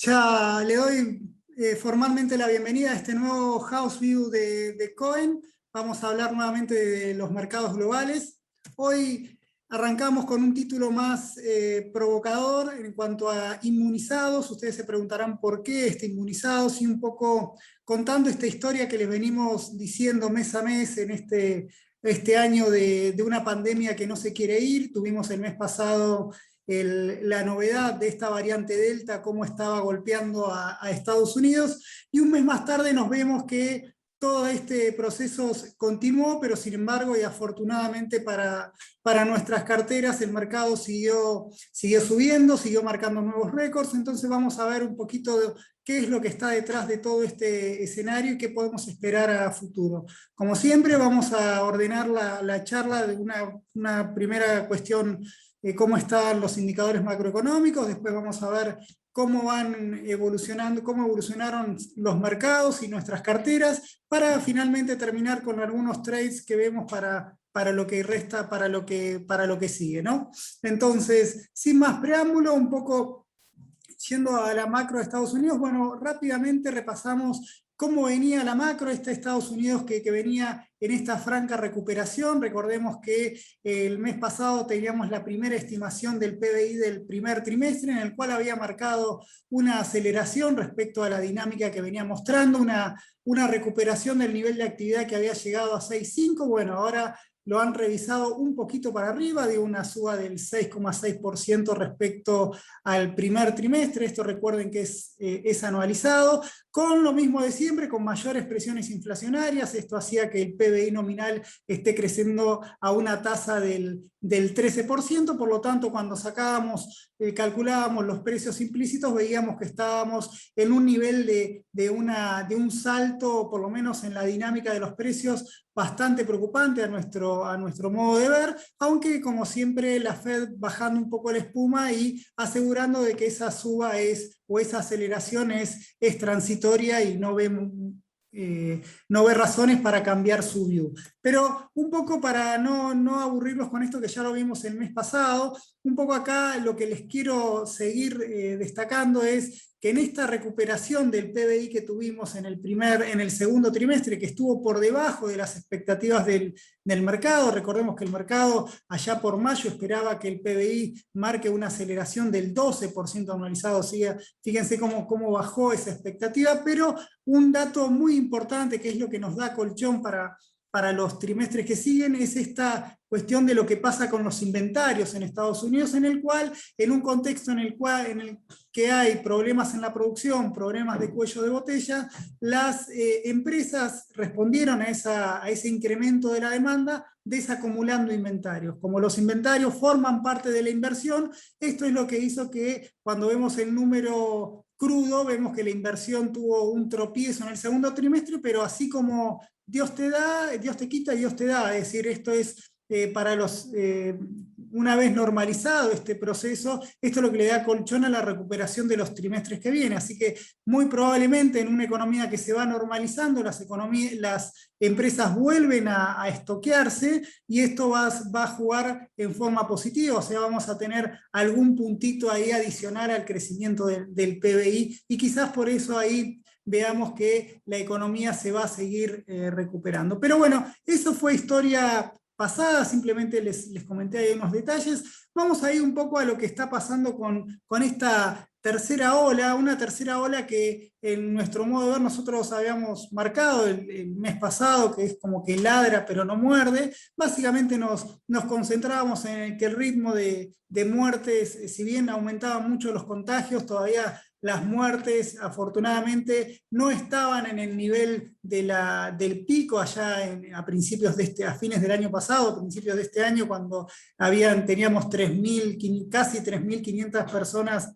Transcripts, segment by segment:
Ya le doy formalmente la bienvenida a este nuevo House View de Cohen. Vamos a hablar nuevamente de los mercados globales. Hoy arrancamos con un título más provocador en cuanto a inmunizados. Ustedes se preguntarán por qué inmunizados y un poco contando esta historia que les venimos diciendo mes a mes en este año de una pandemia que no se quiere ir. Tuvimos el mes pasado la novedad de esta variante Delta, cómo estaba golpeando a Estados Unidos, y un mes más tarde nos vemos que todo este proceso continuó, pero sin embargo y afortunadamente para nuestras carteras el mercado siguió subiendo, siguió marcando nuevos récords. Entonces vamos a ver un poquito de qué es lo que está detrás de todo este escenario y qué podemos esperar a futuro. Como siempre vamos a ordenar la charla de una primera cuestión, cómo están los indicadores macroeconómicos, después vamos a ver cómo van evolucionando, cómo evolucionaron los mercados y nuestras carteras, para finalmente terminar con algunos trades que vemos para lo que resta, para lo que sigue, ¿no? Entonces, sin más preámbulo, un poco yendo a la macro de Estados Unidos, bueno, rápidamente repasamos cómo venía la macro, Estados Unidos que venía en esta franca recuperación. Recordemos que el mes pasado teníamos la primera estimación del PBI del primer trimestre, en el cual había marcado una aceleración respecto a la dinámica que venía mostrando, una recuperación del nivel de actividad que había llegado a 6,5. Bueno, ahora lo han revisado un poquito para arriba, de una suba del 6,6% respecto al primer trimestre. Esto recuerden que es anualizado, con lo mismo de siempre, con mayores presiones inflacionarias. Esto hacía que el PBI nominal esté creciendo a una tasa del 13%, por lo tanto, cuando calculábamos los precios implícitos, veíamos que estábamos en un nivel de un salto, por lo menos en la dinámica de los precios, bastante preocupante a nuestro modo de ver, aunque como siempre la Fed bajando un poco la espuma y asegurando de que esa suba o esa aceleración es transitoria y no ve razones para cambiar su view. Pero un poco para no aburrirlos con esto que ya lo vimos el mes pasado, un poco acá lo que les quiero seguir destacando es que en esta recuperación del PBI que tuvimos en el segundo trimestre, que estuvo por debajo de las expectativas del mercado. Recordemos que el mercado allá por mayo esperaba que el PBI marque una aceleración del 12% anualizado. Fíjense cómo bajó esa expectativa, pero un dato muy importante, que es lo que nos da colchón para los trimestres que siguen, es esta cuestión de lo que pasa con los inventarios en Estados Unidos, en un contexto en el que hay problemas en la producción, problemas de cuello de botella. Las empresas respondieron a ese incremento de la demanda desacumulando inventarios. Como los inventarios forman parte de la inversión, esto es lo que hizo que cuando vemos el número crudo, vemos que la inversión tuvo un tropiezo en el segundo trimestre, pero así como Dios te da, Dios te quita, Dios te da. Es decir, esto es una vez normalizado este proceso, esto es lo que le da colchón a la recuperación de los trimestres que vienen. Así que muy probablemente en una economía que se va normalizando, las empresas vuelven a estoquearse, y esto va a jugar en forma positiva. O sea, vamos a tener algún puntito ahí adicional al crecimiento del PBI, y quizás por eso ahí veamos que la economía se va a seguir recuperando. Pero bueno, eso fue historia pasada, simplemente les comenté ahí unos detalles. Vamos a ir un poco a lo que está pasando con esta tercera ola, una tercera ola que en nuestro modo de ver nosotros habíamos marcado el mes pasado, que es como que ladra pero no muerde. Básicamente nos concentrábamos en que el ritmo de muertes, si bien aumentaban mucho los contagios, todavía las muertes afortunadamente no estaban en el nivel del pico allá a fines del año pasado, a principios de este año, cuando teníamos casi 3.500 personas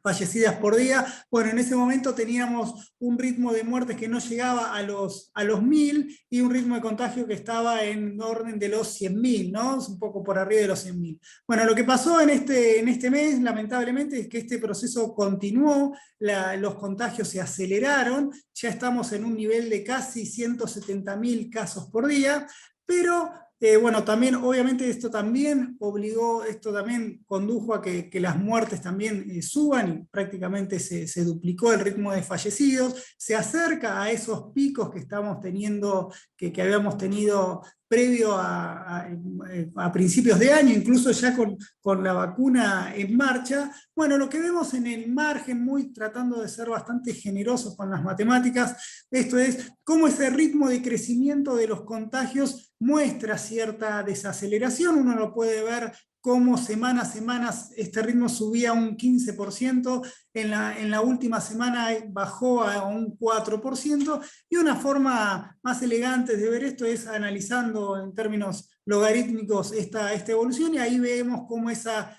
fallecidas por día. Bueno, en ese momento teníamos un ritmo de muertes que no llegaba a los 1.000, y un ritmo de contagio que estaba en orden de los 100.000, ¿no? Un poco por arriba de los 100.000. Bueno, lo que pasó en este mes, lamentablemente, es que este proceso continuó, los contagios se aceleraron, ya estamos en un nivel de casi 170.000 casos por día, pero Bueno, también, obviamente, esto también condujo a que las muertes también suban y prácticamente se duplicó el ritmo de fallecidos, se acerca a esos picos que estamos teniendo, que habíamos tenido previo a principios de año, incluso ya con la vacuna en marcha. Bueno, lo que vemos en el margen, muy tratando de ser bastante generosos con las matemáticas, esto es cómo ese ritmo de crecimiento de los contagios muestra cierta desaceleración. Uno lo puede ver cómo semana a semana este ritmo subía un 15%, en la última semana bajó a un 4%, y una forma más elegante de ver esto es analizando en términos logarítmicos esta evolución, y ahí vemos cómo esa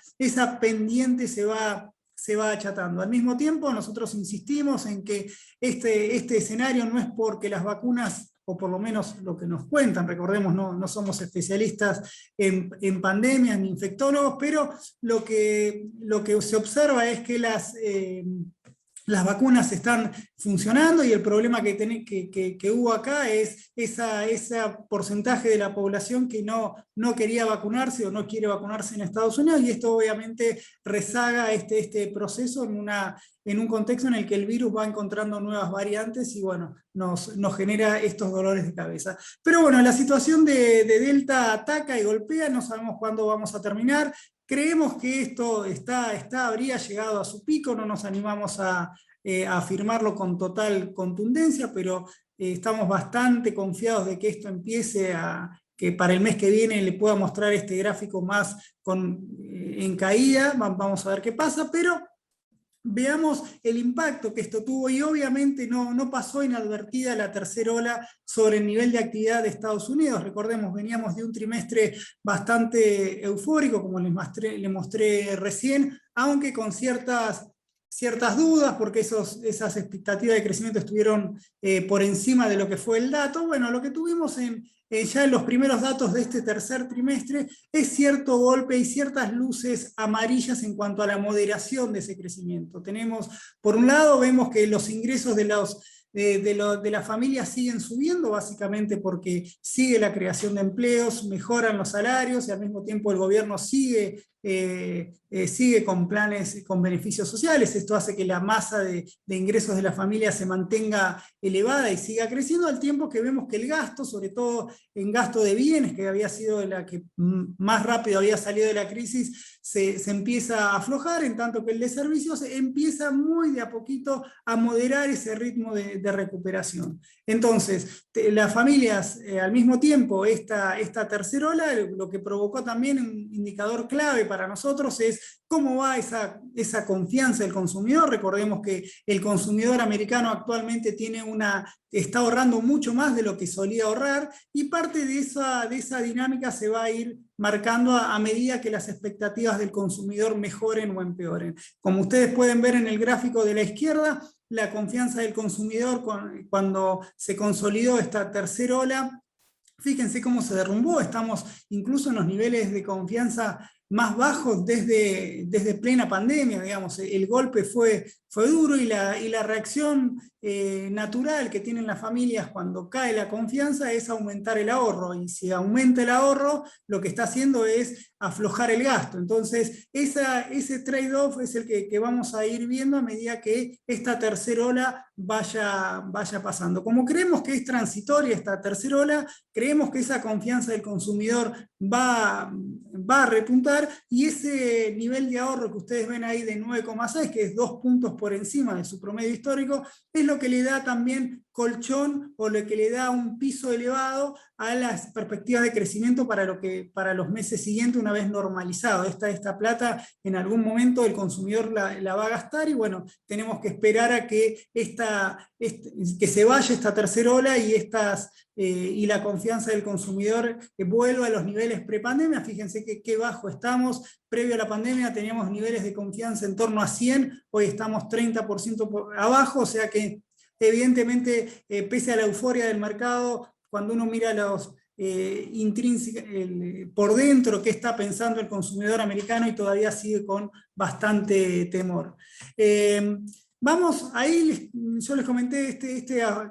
pendiente se va achatando. Al mismo tiempo, nosotros insistimos en que este escenario no es porque las vacunas, o por lo menos lo que nos cuentan, recordemos, no somos especialistas en pandemias ni infectólogos, pero lo que se observa es que las vacunas están funcionando, y el problema que hubo acá es ese porcentaje de la población que no quería vacunarse o no quiere vacunarse en Estados Unidos, y esto obviamente rezaga este proceso en un contexto en el que el virus va encontrando nuevas variantes y bueno, nos genera estos dolores de cabeza. Pero bueno, la situación de Delta ataca y golpea, no sabemos cuándo vamos a terminar. Creemos que esto habría llegado a su pico, no nos animamos a afirmarlo con total contundencia, pero estamos bastante confiados de que esto empiece que para el mes que viene le pueda mostrar este gráfico más en caída. Vamos a ver qué pasa, pero veamos el impacto que esto tuvo, y obviamente no pasó inadvertida la tercera ola sobre el nivel de actividad de Estados Unidos. Recordemos, veníamos de un trimestre bastante eufórico, como les mostré recién, aunque con ciertas dudas, porque esas expectativas de crecimiento estuvieron por encima de lo que fue el dato. Bueno, lo que tuvimos ya en los primeros datos de este tercer trimestre es cierto golpe y ciertas luces amarillas en cuanto a la moderación de ese crecimiento. Tenemos, por un lado, vemos que los ingresos de las familias siguen subiendo, básicamente porque sigue la creación de empleos, mejoran los salarios, y al mismo tiempo el gobierno sigue con planes, con beneficios sociales. Esto hace que la masa de ingresos de la familia se mantenga elevada y siga creciendo, al tiempo que vemos que el gasto, sobre todo en gasto de bienes, que había sido la que más rápido había salido de la crisis, se empieza a aflojar, en tanto que el de servicios empieza muy de a poquito a moderar ese ritmo de recuperación. Entonces, las familias, al mismo tiempo, esta tercera ola, lo que provocó también un indicador clave para nosotros es cómo va esa confianza del consumidor. Recordemos que el consumidor americano actualmente está ahorrando mucho más de lo que solía ahorrar, y parte de esa dinámica se va a ir marcando a medida que las expectativas del consumidor mejoren o empeoren. Como ustedes pueden ver en el gráfico de la izquierda, la confianza del consumidor cuando se consolidó esta tercera ola, fíjense cómo se derrumbó. Estamos incluso en los niveles de confianza más bajos desde plena pandemia, digamos. El golpe fue duro, y la reacción natural que tienen las familias cuando cae la confianza es aumentar el ahorro, y si aumenta el ahorro, lo que está haciendo es aflojar el gasto. Entonces, ese trade-off es el que vamos a ir viendo a medida que esta tercera ola vaya pasando. Como creemos que es transitoria esta tercera ola, creemos que esa confianza del consumidor va a repuntar, y ese nivel de ahorro que ustedes ven ahí de 9,6, que es 2 puntos por encima de su promedio histórico, es lo que le da también colchón, o lo que le da un piso elevado a las perspectivas de crecimiento para los meses siguientes, una vez normalizado. Esta plata en algún momento el consumidor la va a gastar, y bueno, tenemos que esperar a que se vaya esta tercera ola y la confianza del consumidor vuelva a los niveles prepandemia. Fíjense qué bajo estamos. Previo a la pandemia teníamos niveles de confianza en torno a 100, hoy estamos 30% abajo, o sea que evidentemente, pese a la euforia del mercado, cuando uno mira por dentro qué está pensando el consumidor americano, y todavía sigue con bastante temor. Vamos, ahí yo les comenté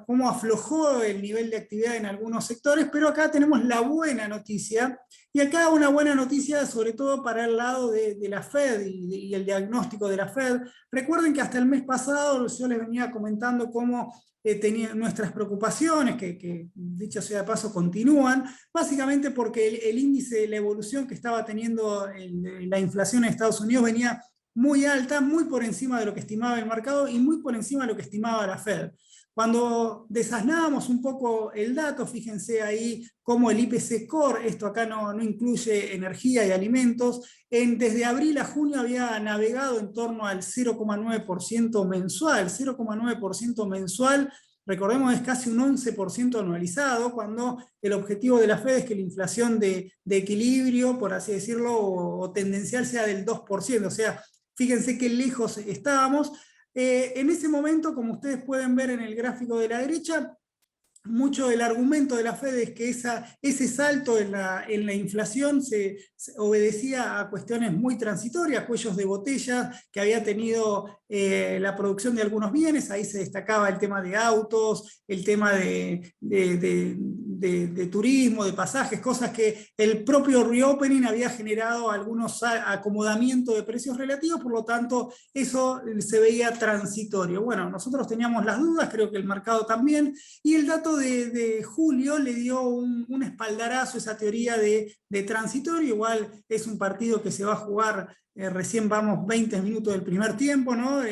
cómo aflojó el nivel de actividad en algunos sectores, pero acá tenemos la buena noticia, y acá una buena noticia sobre todo para el lado de la Fed y el diagnóstico de la Fed. Recuerden que hasta el mes pasado yo les venía comentando cómo tenían nuestras preocupaciones, que dicho sea de paso continúan, básicamente porque el índice de la evolución que estaba teniendo la inflación en Estados Unidos venía muy alta, muy por encima de lo que estimaba el mercado y muy por encima de lo que estimaba la Fed. Cuando desasnábamos un poco el dato, fíjense ahí cómo el IPC Core, esto acá no incluye energía y alimentos, desde abril a junio había navegado en torno al 0,9% mensual. 0,9% mensual, recordemos, es casi un 11% anualizado, cuando el objetivo de la Fed es que la inflación de equilibrio, por así decirlo, o tendencial sea del 2%, o sea, fíjense qué lejos estábamos. En ese momento, como ustedes pueden ver en el gráfico de la derecha, mucho del argumento de la Fed es que ese salto en la inflación se obedecía a cuestiones muy transitorias, cuellos de botella que había tenido la producción de algunos bienes. Ahí se destacaba el tema de autos, el tema de turismo, de pasajes, cosas que el propio reopening había generado algunos acomodamientos de precios relativos, por lo tanto eso se veía transitorio. Bueno, nosotros teníamos las dudas, creo que el mercado también, y el dato de julio le dio un espaldarazo a esa teoría de transitorio. Igual es un partido que se va a jugar, recién vamos 20 minutos del primer tiempo, ¿no?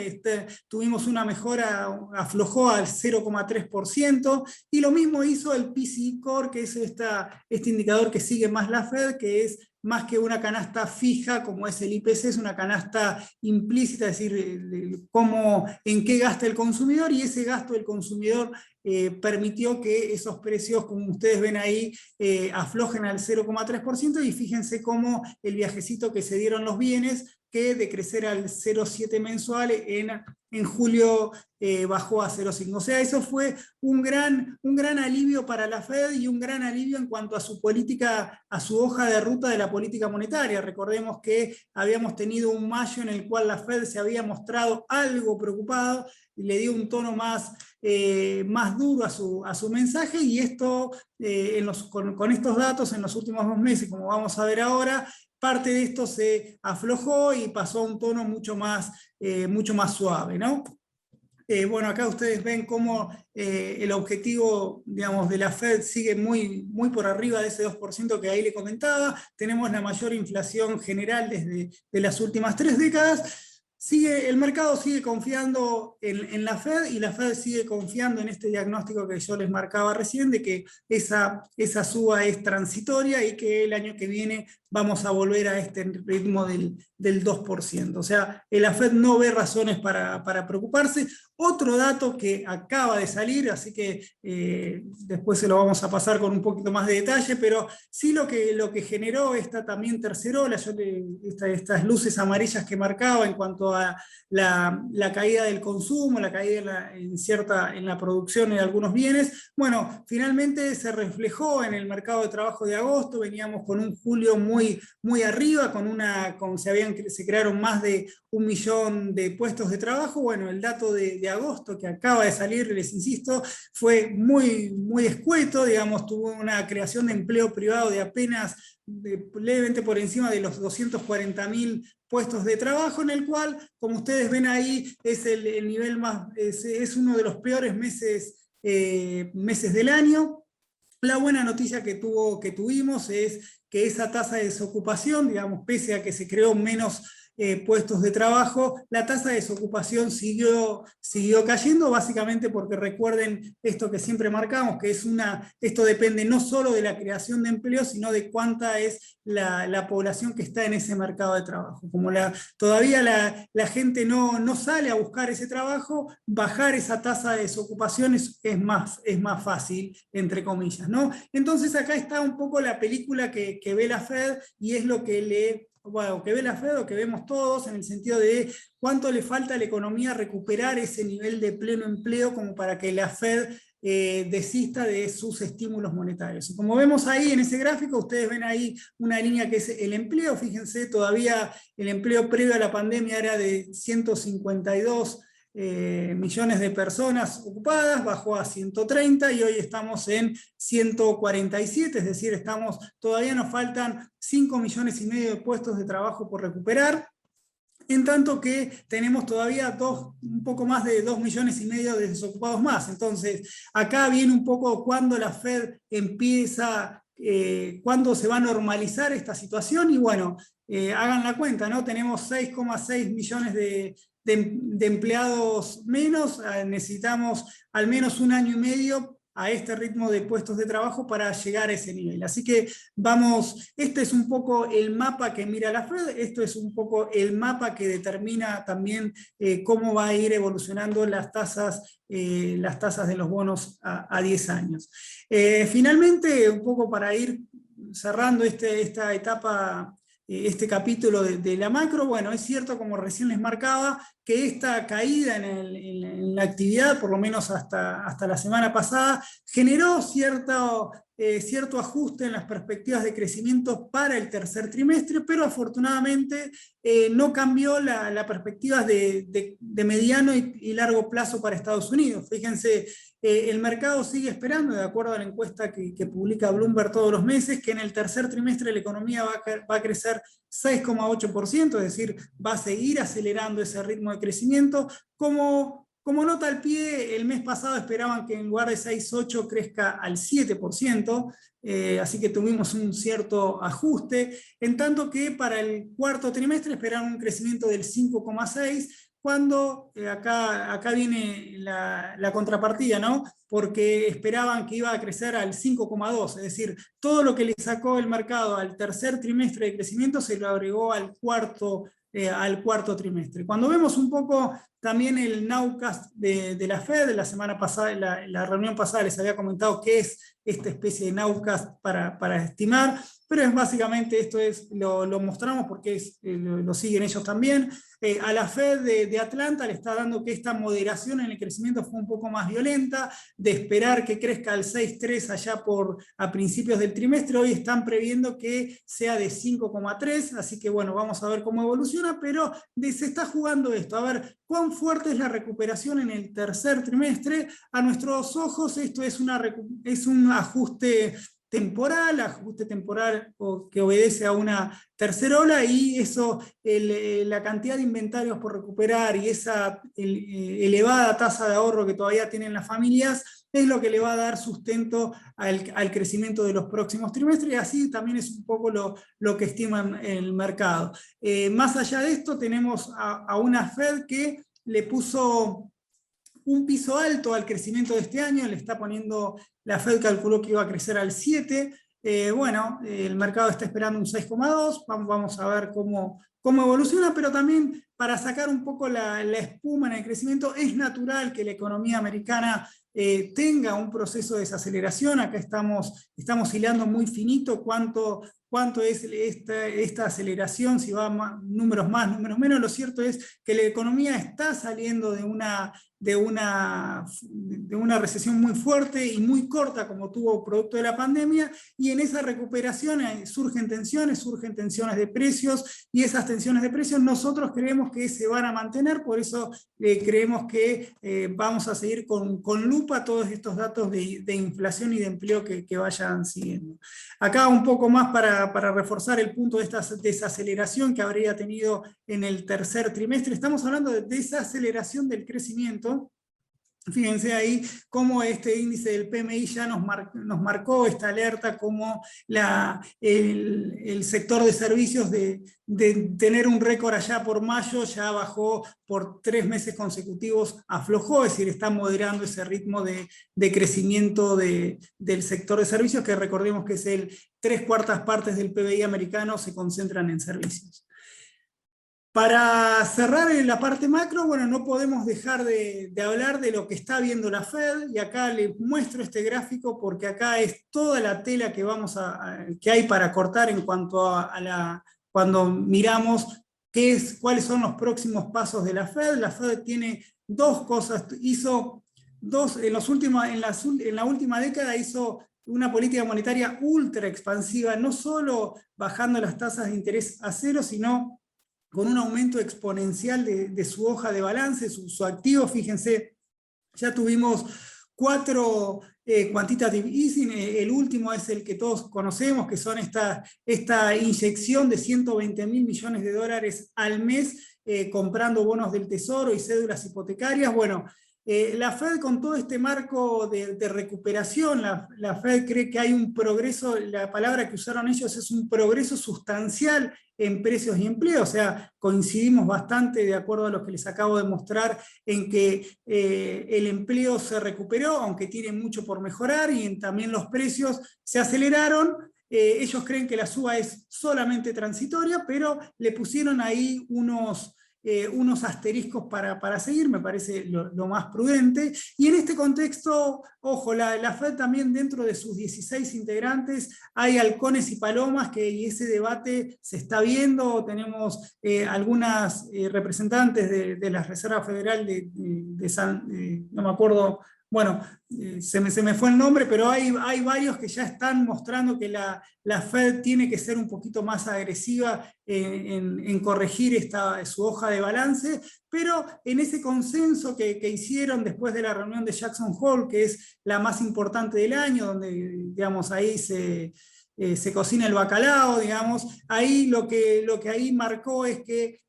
Tuvimos una mejora, aflojó al 0,3%, y lo mismo hizo el PCE Core, que es este indicador que sigue más la Fed, que es más que una canasta fija como es el IPC, es una canasta implícita, es decir, en qué gasta el consumidor, y ese gasto del consumidor permitió que esos precios, como ustedes ven ahí, aflojen al 0,3%, y fíjense cómo el viajecito que se dieron los bienes, que de crecer al 0,7 mensual, en julio bajó a 0,5. O sea, eso fue un gran alivio para la Fed y un gran alivio en cuanto a su política, a su hoja de ruta de la política monetaria. Recordemos que habíamos tenido un mayo en el cual la Fed se había mostrado algo preocupado y le dio un tono más duro a su mensaje, y esto, con estos datos en los últimos 2 meses, como vamos a ver ahora, parte de esto se aflojó y pasó a un tono mucho más suave, ¿no? Bueno, acá ustedes ven cómo el objetivo, digamos, de la Fed sigue muy por arriba de ese 2% que ahí le comentaba. Tenemos la mayor inflación general desde las últimas 3 décadas. El mercado sigue confiando en la Fed, y la Fed sigue confiando en este diagnóstico que yo les marcaba recién, de que esa suba es transitoria y que el año que viene vamos a volver a este ritmo del 2%. O sea, la Fed no ve razones para preocuparse. Otro dato que acaba de salir, así que después se lo vamos a pasar con un poquito más de detalle, pero sí lo que generó esta también tercera ola, estas luces amarillas que marcaba en cuanto a la caída del consumo, la caída en la producción de algunos bienes, bueno, finalmente se reflejó en el mercado de trabajo de agosto. Veníamos con un julio muy arriba, se crearon más de 1 millón de puestos de trabajo. Bueno, el dato de agosto que acaba de salir, les insisto, fue muy escueto, digamos, tuvo una creación de empleo privado de apenas levemente por encima de los 240.000 puestos de trabajo, en el cual, como ustedes ven ahí, es el nivel más, es uno de los peores meses del año. La buena noticia que tuvimos es que esa tasa de desocupación, digamos, pese a que se creó menos puestos de trabajo, la tasa de desocupación siguió cayendo, básicamente porque recuerden esto que siempre marcamos, que esto depende no solo de la creación de empleo, sino de cuánta es la población que está en ese mercado de trabajo. Como todavía la gente no sale a buscar ese trabajo, bajar esa tasa de desocupación es más fácil, entre comillas, ¿no? Entonces acá está un poco la película que ve la Fed, y es lo que que ve la Fed o que vemos todos, en el sentido de cuánto le falta a la economía recuperar ese nivel de pleno empleo como para que la Fed desista de sus estímulos monetarios. Y como vemos ahí en ese gráfico, ustedes ven ahí una línea que es el empleo. Fíjense, todavía el empleo previo a la pandemia era de 152 millones de personas ocupadas, bajó a 130 y hoy estamos en 147, es decir, todavía nos faltan 5,5 millones de puestos de trabajo por recuperar, en tanto que tenemos todavía un poco más de 2,5 millones de desocupados más. Entonces, acá viene un poco cuando la Fed empieza, cuándo se va a normalizar esta situación, y bueno, hagan la cuenta, ¿no? Tenemos 6,6 millones de empleados menos, necesitamos al menos 1 año y medio a este ritmo de puestos de trabajo para llegar a ese nivel. Así que este es un poco el mapa que mira la Fed, esto es un poco el mapa que determina también cómo va a ir evolucionando las tasas de los bonos a 10 años. Finalmente, un poco para ir cerrando esta etapa, este capítulo de la macro, bueno, es cierto, como recién les marcaba, que esta caída en la actividad, por lo menos hasta la semana pasada, generó cierto ajuste en las perspectivas de crecimiento para el tercer trimestre, pero afortunadamente no cambió la perspectiva de mediano y largo plazo para Estados Unidos. Fíjense, el mercado sigue esperando, de acuerdo a la encuesta que publica Bloomberg todos los meses, que en el tercer trimestre la economía va a crecer 6,8%, es decir, va a seguir acelerando ese ritmo de crecimiento. Como nota al pie, el mes pasado esperaban que en lugar de 6,8 crezca al 7%, así que tuvimos un cierto ajuste, en tanto que para el cuarto trimestre esperaban un crecimiento del 5,6%, cuando acá viene la contrapartida, ¿no? Porque esperaban que iba a crecer al 5,2%, es decir, todo lo que le sacó el mercado al tercer trimestre de crecimiento se lo agregó al cuarto trimestre. Cuando vemos un poco también el nowcast de la Fed, de la semana pasada, la reunión pasada les había comentado qué es esta especie de nowcast para estimar, pero es básicamente lo mostramos porque lo siguen ellos también. A la Fed de Atlanta le está dando que esta moderación en el crecimiento fue un poco más violenta, de esperar que crezca al 6,3 allá a principios del trimestre, hoy están previendo que sea de 5,3, así que bueno, vamos a ver cómo evoluciona, pero se está jugando esto, a ver cuán fuerte es la recuperación en el tercer trimestre. A nuestros ojos esto es un ajuste temporal que obedece a una tercera ola, y eso, la cantidad de inventarios por recuperar y esa elevada tasa de ahorro que todavía tienen las familias es lo que le va a dar sustento al crecimiento de los próximos trimestres, y así también es un poco lo que estima el mercado. Más allá de esto, tenemos a una Fed que le puso un piso alto al crecimiento de este año, le está poniendo, la Fed calculó que iba a crecer al 7%, el mercado está esperando un 6,2%, vamos a ver cómo evoluciona, pero también para sacar un poco la espuma en el crecimiento, es natural que la economía americana tenga un proceso de desaceleración. Acá estamos hilando muy finito cuánto es esta aceleración, si va números más, números menos. Lo cierto es que la economía está saliendo de una recesión muy fuerte y muy corta como tuvo producto de la pandemia, y en esa recuperación surgen tensiones de precios, y esas tensiones de precios nosotros creemos que se van a mantener, por eso creemos que vamos a seguir con lupa todos estos datos de inflación y de empleo que vayan siguiendo. Acá un poco más para reforzar el punto de esta desaceleración que habría tenido en el tercer trimestre. Estamos hablando de desaceleración del crecimiento. Fíjense ahí cómo este índice del PMI ya nos marcó esta alerta, como el sector de servicios de tener un récord allá por mayo, ya bajó por 3 meses consecutivos, aflojó, es decir, está moderando ese ritmo de crecimiento del sector de servicios, que recordemos que es 3/4 partes del PBI americano se concentran en servicios. Para cerrar en la parte macro, bueno, no podemos dejar de hablar de lo que está viendo la Fed, y acá les muestro este gráfico porque acá es toda la tela que hay para cortar en cuanto cuando miramos cuáles son los próximos pasos de la Fed. La Fed tiene dos cosas, en la última década hizo una política monetaria ultra expansiva, no solo bajando las tasas de interés a cero, sino con un aumento exponencial de su hoja de balance, su activo. Fíjense, ya tuvimos 4 quantitative easing, el último es el que todos conocemos, que son esta inyección de 120.000 millones de dólares al mes, comprando bonos del Tesoro y cédulas hipotecarias. Bueno, la Fed, con todo este marco de recuperación, la Fed cree que hay un progreso, la palabra que usaron ellos es un progreso sustancial en precios y empleo. O sea, coincidimos bastante, de acuerdo a lo que les acabo de mostrar, en que el empleo se recuperó, aunque tiene mucho por mejorar, y también los precios se aceleraron. Ellos creen que la suba es solamente transitoria, pero le pusieron ahí unos asteriscos para seguir, me parece lo más prudente. Y en este contexto, ojo, la Fed también, dentro de sus 16 integrantes, hay halcones y palomas, y ese debate se está viendo. Tenemos algunas representantes de la Reserva Federal no me acuerdo, bueno, se me fue el nombre, pero hay varios que ya están mostrando que la Fed tiene que ser un poquito más agresiva en corregir su hoja de balance, pero en ese consenso que hicieron después de la reunión de Jackson Hole, que es la más importante del año, donde, digamos, ahí se cocina el bacalao, digamos, ahí lo que ahí marcó es que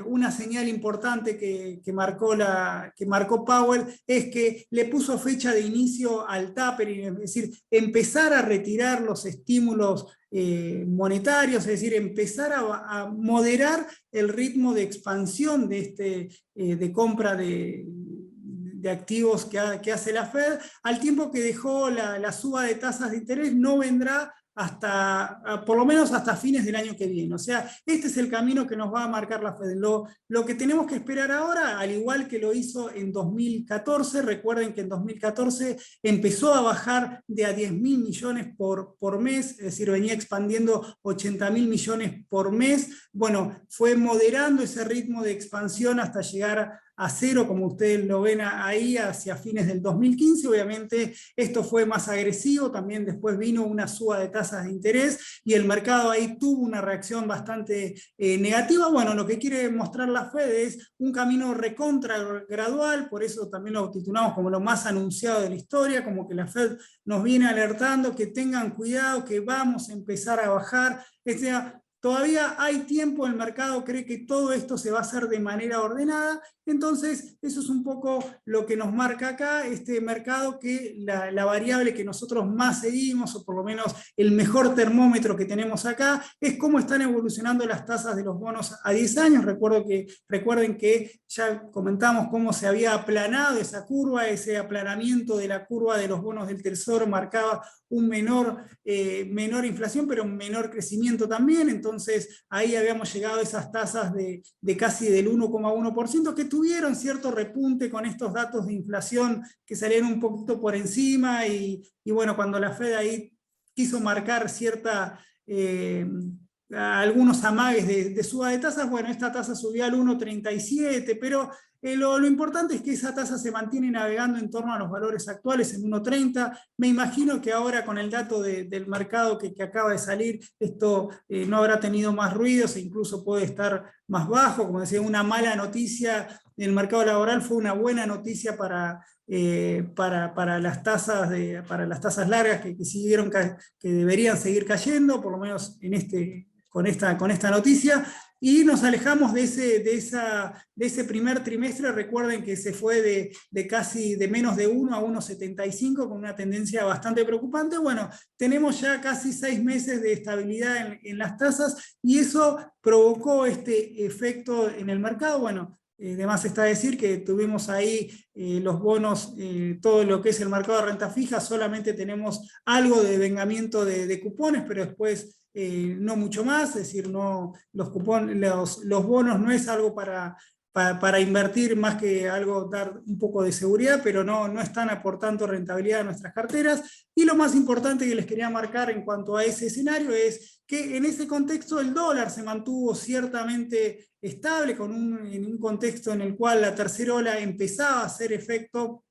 una señal importante que marcó Powell es que le puso fecha de inicio al tapering, es decir, empezar a retirar los estímulos monetarios, es decir, empezar a moderar el ritmo de expansión de compra de activos que hace la Fed, al tiempo que dejó la suba de tasas de interés. No vendrá por lo menos hasta fines del año que viene. O sea, este es el camino que nos va a marcar la Fed. Lo que tenemos que esperar ahora, al igual que lo hizo en 2014, recuerden que en 2014 empezó a bajar de a 10.000 millones por mes, es decir, venía expandiendo 80.000 millones por mes. Bueno, fue moderando ese ritmo de expansión hasta llegar a cero, como ustedes lo ven ahí, hacia fines del 2015. Obviamente esto fue más agresivo, también después vino una suba de tasas de interés y el mercado ahí tuvo una reacción bastante negativa. Bueno, lo que quiere mostrar la Fed es un camino recontra gradual, por eso también lo titulamos como lo más anunciado de la historia, como que la Fed nos viene alertando que tengan cuidado, que vamos a empezar a bajar. Todavía hay tiempo, el mercado cree que todo esto se va a hacer de manera ordenada. Entonces, eso es un poco lo que nos marca acá este mercado, que la variable que nosotros más seguimos, o por lo menos el mejor termómetro que tenemos acá, es cómo están evolucionando las tasas de los bonos a 10 años. Recuerden que ya comentamos cómo se había aplanado esa curva, ese aplanamiento de la curva de los bonos del Tesoro marcaba un menor inflación, pero un menor crecimiento también. Entonces, ahí habíamos llegado a esas tasas de casi del 1,1%, que tuvieron cierto repunte con estos datos de inflación que salieron un poquito por encima, y bueno, cuando la Fed ahí quiso marcar algunos amagues de suba de tasas, bueno, esta tasa subió al 1,37, pero lo importante es que esa tasa se mantiene navegando en torno a los valores actuales, en 1,30. Me imagino que ahora, con el dato del mercado que acaba de salir, esto no habrá tenido más ruidos e incluso puede estar más bajo. Como decía, una mala noticia en el mercado laboral fue una buena noticia para las tasas largas que deberían seguir cayendo, por lo menos con esta noticia. Y nos alejamos de ese primer trimestre. Recuerden que se fue de menos de 1 a 1,75, con una tendencia bastante preocupante. Bueno, tenemos ya casi 6 meses de estabilidad en las tasas, y eso provocó este efecto en el mercado. Bueno, de más está decir que tuvimos ahí los bonos, todo lo que es el mercado de renta fija, solamente tenemos algo de vengamiento de cupones, pero después no mucho más. Es decir, no, los bonos no es algo para invertir, más que algo, dar un poco de seguridad, pero no están aportando rentabilidad a nuestras carteras. Y lo más importante que les quería marcar en cuanto a ese escenario es que en ese contexto el dólar se mantuvo ciertamente estable, en un contexto en el cual la tercera ola empezaba a hacer efecto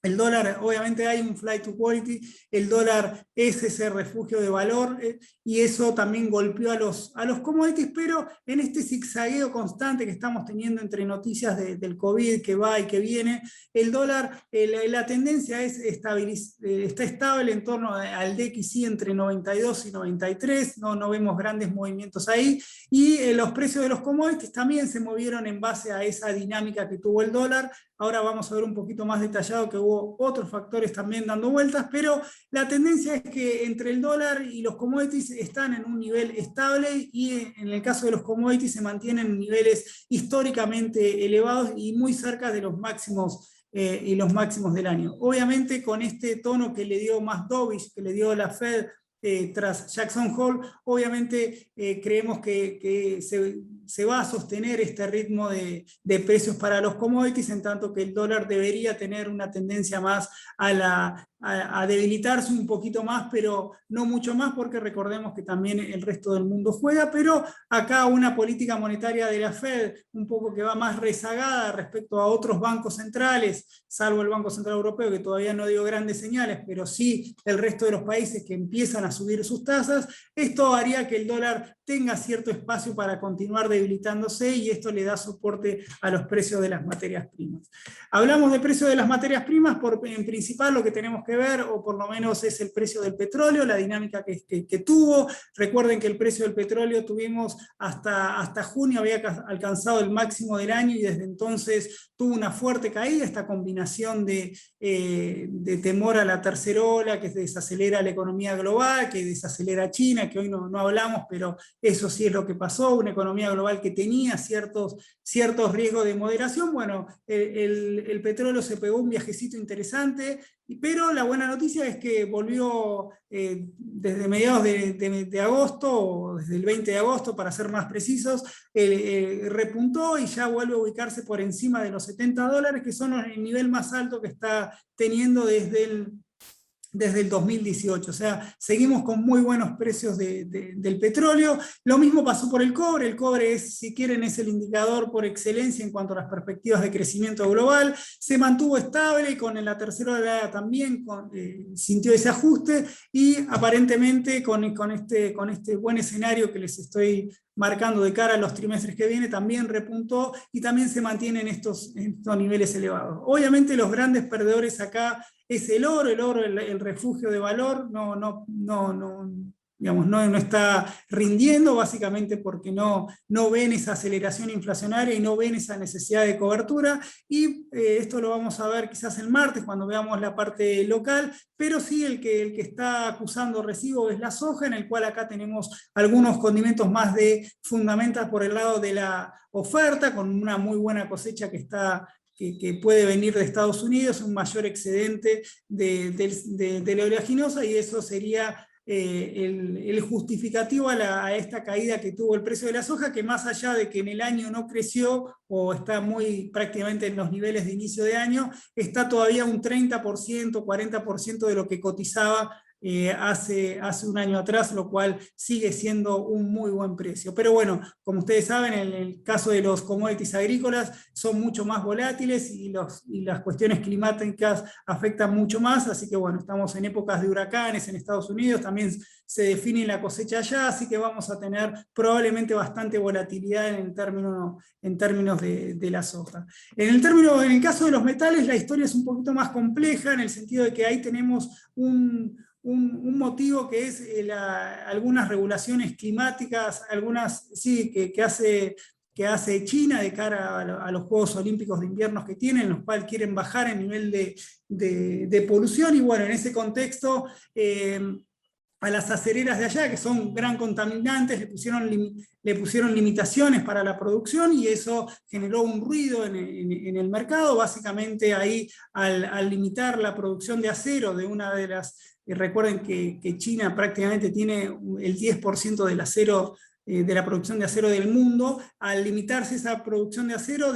El dólar, obviamente hay un flight to quality, el dólar es ese refugio de valor y eso también golpeó a los commodities, pero en este zigzagueo constante que estamos teniendo entre noticias del COVID que va y que viene, el dólar, la tendencia es está estable en torno al DXY entre 92 y 93, no vemos grandes movimientos ahí, y los precios de los commodities también se movieron en base a esa dinámica que tuvo el dólar. Ahora vamos a ver un poquito más detallado que hubo otros factores también dando vueltas, pero la tendencia es que entre el dólar y los commodities están en un nivel estable y en el caso de los commodities se mantienen en niveles históricamente elevados y muy cerca de los máximos y los máximos del año. Obviamente con este tono que le dio más dovish, que le dio la Fed tras Jackson Hole, obviamente creemos que se va a sostener este ritmo de precios para los commodities, en tanto que el dólar debería tener una tendencia más a debilitarse un poquito más, pero no mucho más, porque recordemos que también el resto del mundo juega, pero acá una política monetaria de la Fed un poco que va más rezagada respecto a otros bancos centrales, salvo el Banco Central Europeo, que todavía no dio grandes señales, pero sí el resto de los países que empiezan a subir sus tasas. Esto haría que el dólar tenga cierto espacio para continuar debilitándose y esto le da soporte a los precios de las materias primas. Hablamos de precios de las materias primas, en principal lo que tenemos que ver, o por lo menos es el precio del petróleo, la dinámica que tuvo. Recuerden que el precio del petróleo tuvimos hasta junio, había alcanzado el máximo del año y desde entonces tuvo una fuerte caída, esta combinación de temor a la tercera ola, que desacelera la economía global, que desacelera China, que hoy no hablamos, pero eso sí es lo que pasó, una economía global que tenía ciertos riesgos de moderación. Bueno, el petróleo se pegó un viajecito interesante, pero la buena noticia es que volvió desde mediados de agosto, o desde el 20 de agosto para ser más precisos, repuntó y ya vuelve a ubicarse por encima de los $70, que son el nivel más alto que está teniendo desde el 2018, o sea, seguimos con muy buenos precios del petróleo. Lo mismo pasó por el cobre es, si quieren, es el indicador por excelencia en cuanto a las perspectivas de crecimiento global, se mantuvo estable y con la tercera ola también sintió ese ajuste y aparentemente con este buen escenario que les estoy marcando de cara a los trimestres que viene, también repuntó y también se mantienen estos niveles elevados. Obviamente los grandes perdedores acá es el oro, el refugio de valor, digamos, no está rindiendo, básicamente porque no ven esa aceleración inflacionaria y no ven esa necesidad de cobertura, y esto lo vamos a ver quizás el martes cuando veamos la parte local, pero sí el que está acusando recibo es la soja, en el cual acá tenemos algunos condimentos más de fundamental por el lado de la oferta, con una muy buena cosecha que puede venir de Estados Unidos, un mayor excedente de la oleaginosa, y eso sería el justificativo a esta caída que tuvo el precio de la soja, que más allá de que en el año no creció o está muy prácticamente en los niveles de inicio de año, está todavía un 30%, 40% de lo que cotizaba hace un año atrás, lo cual sigue siendo un muy buen precio. Pero bueno, como ustedes saben, en el caso de los commodities agrícolas son mucho más volátiles y las cuestiones climáticas afectan mucho más, así que bueno, estamos en épocas de huracanes en Estados Unidos, también se define la cosecha allá, así que vamos a tener probablemente bastante volatilidad en términos de la soja. En el caso de los metales, la historia es un poquito más compleja, en el sentido de que ahí tenemos un motivo que es algunas regulaciones climáticas, algunas sí, que hace China de cara a los Juegos Olímpicos de Invierno que tienen, en los cuales quieren bajar el nivel de polución, y bueno, en ese contexto a las acereras de allá, que son gran contaminantes, le pusieron limitaciones para la producción y eso generó un ruido en el mercado. Básicamente ahí al limitar la producción de acero de una de las... recuerden que China prácticamente tiene el 10% del acero, de la producción de acero del mundo. Al limitarse esa producción de acero,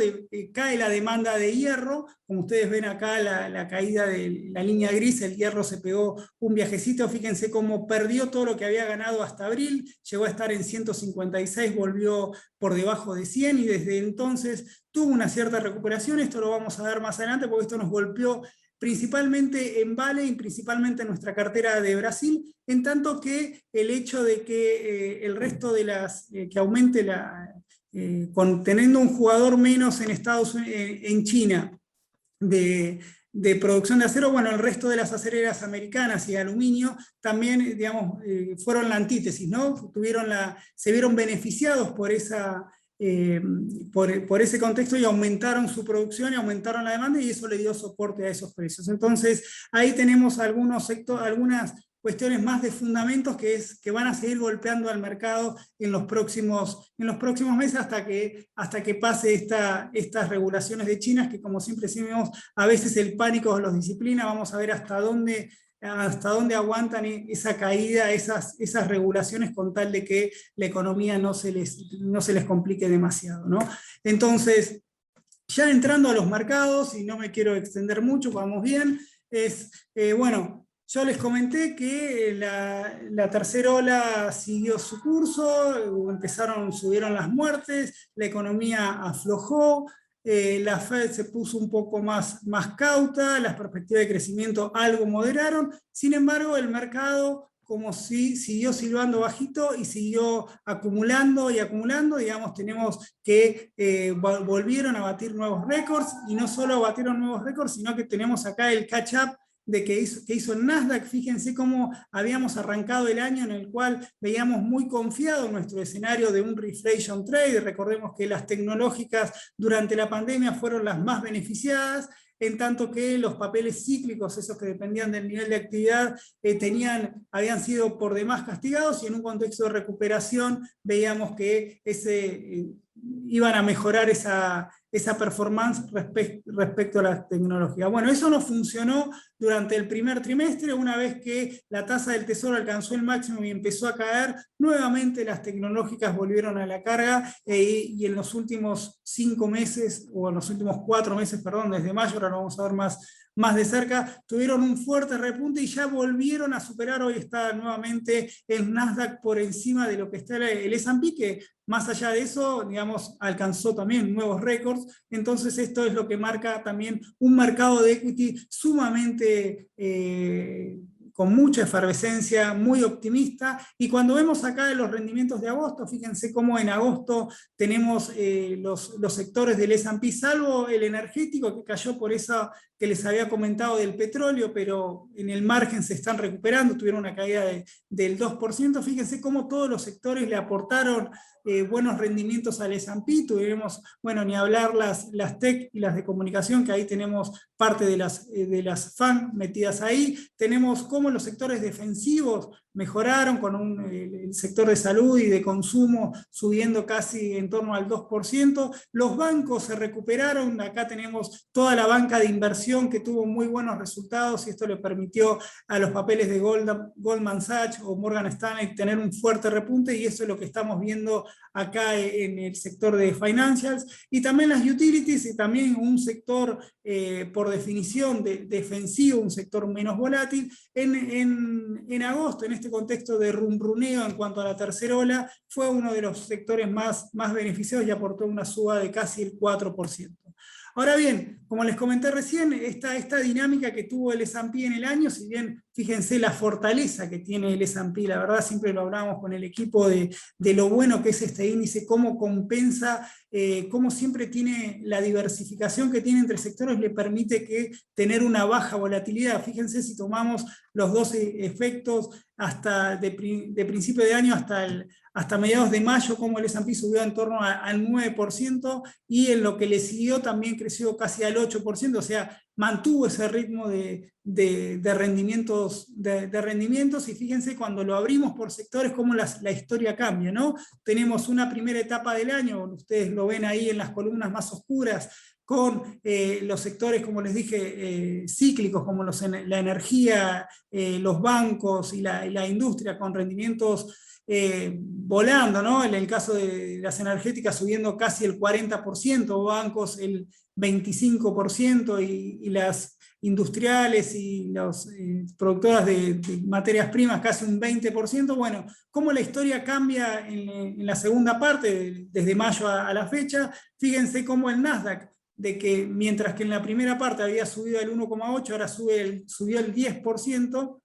cae la demanda de hierro. Como ustedes ven acá, la caída de la línea gris, el hierro se pegó un viajecito. Fíjense cómo perdió todo lo que había ganado hasta abril, llegó a estar en 156, volvió por debajo de 100 y desde entonces tuvo una cierta recuperación. Esto lo vamos a ver más adelante porque esto nos golpeó principalmente en Vale y principalmente en nuestra cartera de Brasil, en tanto que el hecho de que el resto de que aumente teniendo un jugador menos en en China, de producción de acero, bueno, el resto de las acereras americanas y de aluminio también, digamos, fueron la antítesis, ¿no? Se vieron beneficiados por por ese contexto y aumentaron su producción y aumentaron la demanda y eso le dio soporte a esos precios. Entonces, ahí tenemos algunas cuestiones más de fundamentos que van a seguir golpeando al mercado en los próximos meses hasta que pase estas regulaciones de China, que como siempre decimos, a veces el pánico los disciplina, vamos a ver hasta dónde aguantan esa caída, esas regulaciones con tal de que la economía no se les complique demasiado, ¿no? Entonces, ya entrando a los mercados, y no me quiero extender mucho, vamos bien, bueno, yo les comenté que la tercera ola siguió su curso, subieron las muertes, la economía aflojó, la Fed se puso un poco más cauta, las perspectivas de crecimiento algo moderaron, sin embargo el mercado como si siguió silbando bajito y siguió acumulando y acumulando, digamos, tenemos que volvieron a batir nuevos récords, y no solo batieron nuevos récords, sino que tenemos acá el catch-up que hizo el Nasdaq. Fíjense cómo habíamos arrancado el año en el cual veíamos muy confiado nuestro escenario de un reflation trade. Recordemos que las tecnológicas durante la pandemia fueron las más beneficiadas, en tanto que los papeles cíclicos, esos que dependían del nivel de actividad, habían sido por demás castigados, y en un contexto de recuperación veíamos que iban a mejorar esa performance respecto a la tecnología. Bueno, eso no funcionó durante el primer trimestre. Una vez que la tasa del tesoro alcanzó el máximo y empezó a caer, nuevamente las tecnológicas volvieron a la carga, y en los últimos 5 meses, o en los últimos 4 meses, perdón, desde mayo, ahora lo vamos a ver más de cerca, tuvieron un fuerte repunte y ya volvieron a superar. Hoy está nuevamente el Nasdaq por encima de lo que está el S&P, que más allá de eso, digamos, alcanzó también nuevos récords. Entonces esto es lo que marca también un mercado de equity sumamente con mucha efervescencia, muy optimista. Y cuando vemos acá los rendimientos de agosto, fíjense cómo en agosto tenemos los sectores del S&P, salvo el energético, que cayó por eso que les había comentado del petróleo, pero en el margen se están recuperando, tuvieron una caída del 2%. Fíjense cómo todos los sectores le aportaron buenos rendimientos al S&P. Tuvimos, bueno, ni hablar las tech y las de comunicación, que ahí tenemos parte de las FAN metidas ahí. Tenemos cómo los sectores defensivos mejoraron, con el sector de salud y de consumo subiendo casi en torno al 2%. Los bancos se recuperaron, acá tenemos toda la banca de inversión que tuvo muy buenos resultados, y esto le permitió a los papeles de Goldman Sachs o Morgan Stanley tener un fuerte repunte, y eso es lo que estamos viendo acá en el sector de financials. Y también las utilities, y también un sector por definición defensivo, un sector menos volátil. En agosto, en este contexto de rumruneo en cuanto a la tercera ola, fue uno de los sectores más beneficiados y aportó una suba de casi el 4%. Ahora bien, como les comenté recién, esta dinámica que tuvo el S&P en el año, si bien fíjense la fortaleza que tiene el S&P, la verdad siempre lo hablamos con el equipo de lo bueno que es este índice, cómo compensa, cómo siempre tiene la diversificación que tiene entre sectores, le permite tener una baja volatilidad. Fíjense si tomamos los 12 efectos hasta de principio de año hasta mediados de mayo, como el S&P subió en torno al 9%, y en lo que le siguió también creció casi al 8%, o sea, mantuvo ese ritmo de rendimientos, y fíjense cuando lo abrimos por sectores cómo la historia cambia, ¿no? Tenemos una primera etapa del año, ustedes lo ven ahí en las columnas más oscuras, con los sectores, como les dije, cíclicos, como la energía, los bancos y la industria, con rendimientos volando, ¿no? En el caso de las energéticas subiendo casi el 40%, bancos el 25%, y las industriales y las productoras de materias primas casi un 20%. Bueno, cómo la historia cambia en la segunda parte, desde mayo a la fecha. Fíjense cómo el Nasdaq de que mientras que en la primera parte había subido el 1,8, ahora subió el 10%,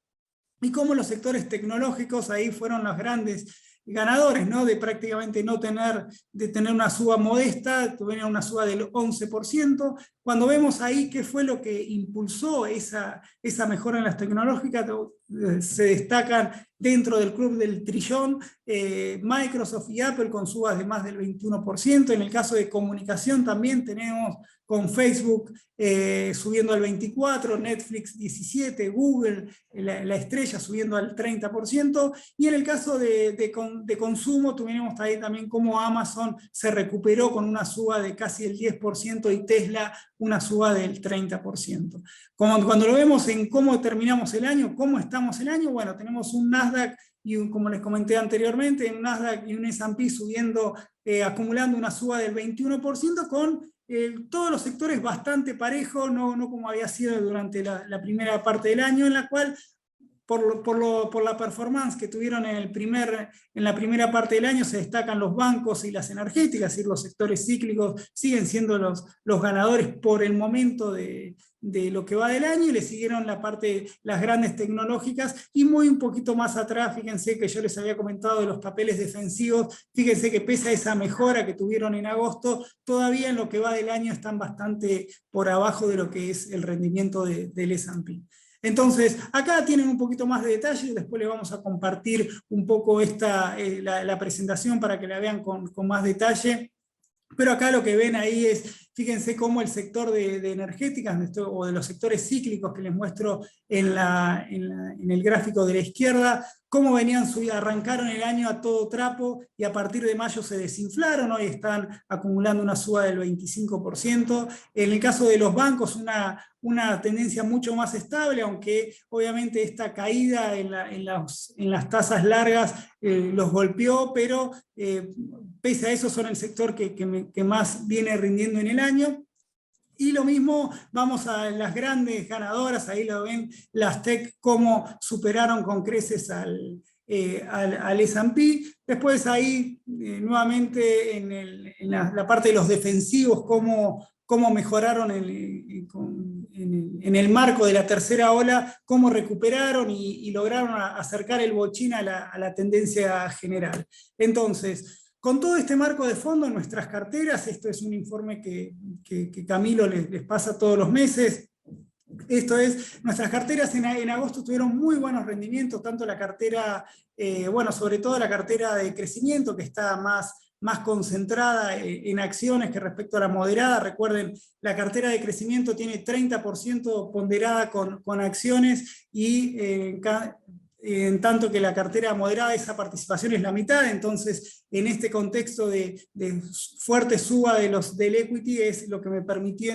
y cómo los sectores tecnológicos ahí fueron los grandes ganadores, ¿no? De prácticamente no tener, de tener una suba modesta, tuvieron una suba del 11%. Cuando vemos ahí qué fue lo que impulsó esa mejora en las tecnológicas, se destacan dentro del club del trillón Microsoft y Apple con subas de más del 21%. En el caso de comunicación también tenemos con Facebook subiendo al 24%, Netflix 17%, Google, la estrella, subiendo al 30%, y en el caso de consumo tuvimos ahí también como Amazon se recuperó con una suba de casi el 10% y Tesla una suba del 30%. Cuando lo vemos en cómo terminamos el año, cómo estamos el año, bueno, tenemos un Nasdaq y como les comenté anteriormente, un Nasdaq y un S&P subiendo, acumulando una suba del 21% con todos los sectores bastante parejos, no como había sido durante la primera parte del año, en la cual por la performance que tuvieron en la primera parte del año se destacan los bancos y las energéticas, es decir, los sectores cíclicos siguen siendo los ganadores por el momento de lo que va del año, y le siguieron las grandes tecnológicas, y muy un poquito más atrás, fíjense que yo les había comentado de los papeles defensivos, fíjense que pese a esa mejora que tuvieron en agosto, todavía en lo que va del año están bastante por abajo de lo que es el rendimiento del S&P. Entonces, acá tienen un poquito más de detalle, después les vamos a compartir un poco la presentación para que la vean con más detalle. Pero acá lo que ven ahí es, fíjense cómo el sector de energéticas o de los sectores cíclicos que les muestro en el gráfico de la izquierda, cómo arrancaron el año a todo trapo y a partir de mayo se desinflaron, hoy están acumulando una suba del 25%. En el caso de los bancos, una tendencia mucho más estable, aunque obviamente esta caída en las tasas largas los golpeó, pero pese a eso son el sector que más viene rindiendo en el año. Y lo mismo, vamos a las grandes ganadoras, ahí lo ven, las tech, cómo superaron con creces al S&P. Después ahí, nuevamente, en la parte de los defensivos, cómo mejoraron en el marco de la tercera ola, cómo recuperaron y lograron acercar el bochín a la tendencia general. Entonces, con todo este marco de fondo en nuestras carteras, esto es un informe que Camilo les pasa todos los meses. Esto es, nuestras carteras en agosto tuvieron muy buenos rendimientos, tanto la cartera, sobre todo la cartera de crecimiento, que está más concentrada en acciones que respecto a la moderada. Recuerden, la cartera de crecimiento tiene 30% ponderada con acciones, y en tanto que la cartera moderada, esa participación es la mitad. Entonces, en este contexto de fuerte suba del equity, es lo que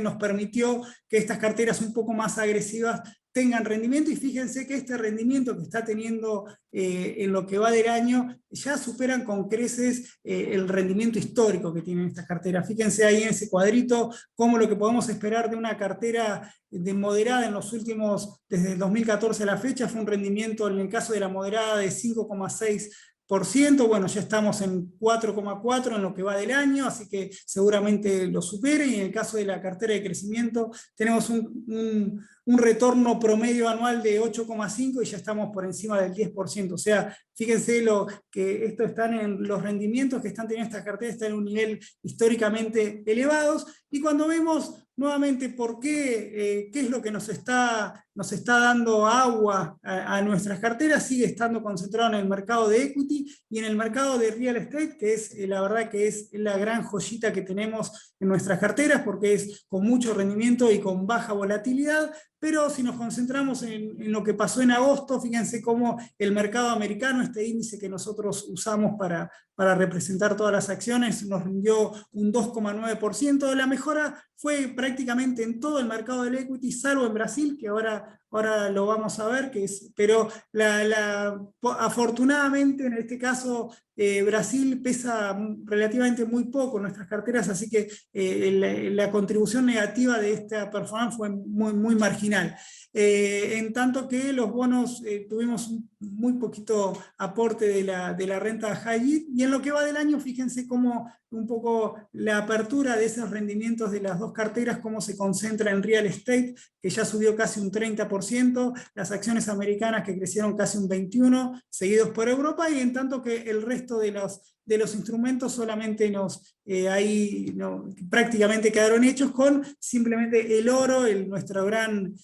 nos permitió que estas carteras un poco más agresivas tengan rendimiento, y fíjense que este rendimiento que está teniendo en lo que va del año, ya superan con creces el rendimiento histórico que tienen estas carteras. Fíjense ahí en ese cuadrito, cómo lo que podemos esperar de una cartera de moderada en los últimos, desde el 2014 a la fecha, fue un rendimiento en el caso de la moderada de 5,6%, bueno, ya estamos en 4,4% en lo que va del año, así que seguramente lo supere, y en el caso de la cartera de crecimiento tenemos un retorno promedio anual de 8,5% y ya estamos por encima del 10%, o sea, fíjense que los rendimientos que están teniendo estas carteras están en un nivel históricamente elevados, y cuando vemos nuevamente por qué es lo que nos está dando agua a nuestras carteras, sigue estando concentrado en el mercado de equity y en el mercado de real estate, que es la verdad que es la gran joyita que tenemos en nuestras carteras, porque es con mucho rendimiento y con baja volatilidad. Pero si nos concentramos en lo que pasó en agosto, fíjense cómo el mercado americano, este índice que nosotros usamos para representar todas las acciones, nos rindió un 2,9%. La mejora fue prácticamente en todo el mercado del equity, salvo en Brasil, que ahora lo vamos a ver, pero afortunadamente en este caso Brasil pesa relativamente muy poco en nuestras carteras, así que la contribución negativa de esta performance fue muy marginal. En tanto que los bonos tuvimos un muy poquito aporte de la renta high yield, y en lo que va del año, fíjense cómo un poco la apertura de esos rendimientos de las dos carteras, cómo se concentra en real estate, que ya subió casi un 30%, las acciones americanas que crecieron casi un 21%, seguidos por Europa, y en tanto que el resto de los instrumentos solamente prácticamente quedaron hechos con simplemente el oro, nuestro gran